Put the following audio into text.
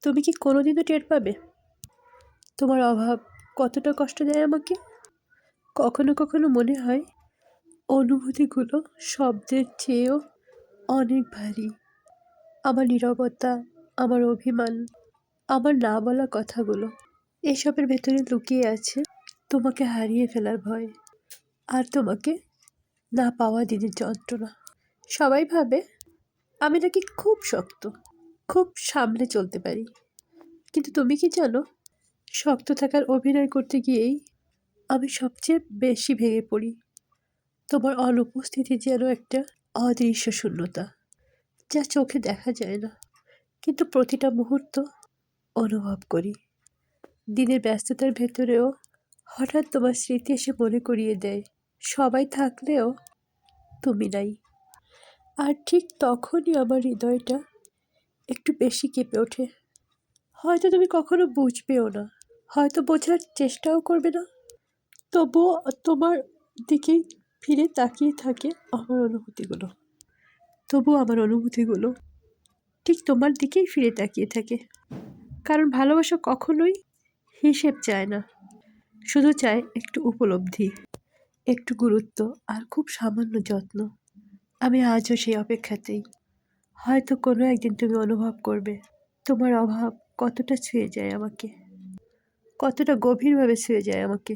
তুমি কি কোনোদিনও টের পাবে তোমার অভাব কতটা কষ্ট দেয় আমাকে? কখনো কখনো মনে হয় অনুভূতিগুলো শব্দের চেয়েও অনেক ভারী। আমার নীরবতা, আমার অভিমান, আমার না বলা কথাগুলো, এসবের ভেতরে লুকিয়ে আছে তোমাকে হারিয়ে ফেলার ভয়, আর তোমাকে না পাওয়া দিনের যন্ত্রণা। সবাই ভাবে আমি নাকি খুব শক্ত, খুব সামলে চলতে পারি। কিন্তু তুমি কি জানো, শক্ত থাকার অভিনয় করতে গিয়েই আমি সবচেয়ে বেশি ভেঙে পড়ি। তোমার অনুপস্থিতি যেন একটা অদৃশ্য শূন্যতা, যা চোখে দেখা যায় না, কিন্তু প্রতিটা মুহূর্ত অনুভব করি। দিনের ব্যস্ততার ভেতরেও হঠাৎ তোমার স্মৃতি এসে মনে করিয়ে দেয় সবাই থাকলেও তুমি নাই। আর ঠিক তখনই আমার হৃদয়টা একটু বেশি কেঁপে ওঠে। হয়তো তুমি কখনো বুঝবেও না, হয়তো বোঝার চেষ্টাও করবে না, তবুও তোমার দিকেই ফিরে তাকিয়ে থাকে আমার অনুভূতিগুলো। তবুও আমার অনুভূতিগুলো ঠিক তোমার দিকেই ফিরে তাকিয়ে থাকে। কারণ ভালোবাসা কখনোই হিসেব চায় না, শুধু চায় একটু উপলব্ধি, একটু গুরুত্ব, আর খুব সামান্য যত্ন। আমি আজও সেই অপেক্ষাতেই। হয়তো কোনো একদিন তুমি অনুভব করবে তোমার অভাব কতটা ছুঁয়ে যায় আমাকে, কতটা গভীরভাবে ছুঁয়ে যায় আমাকে।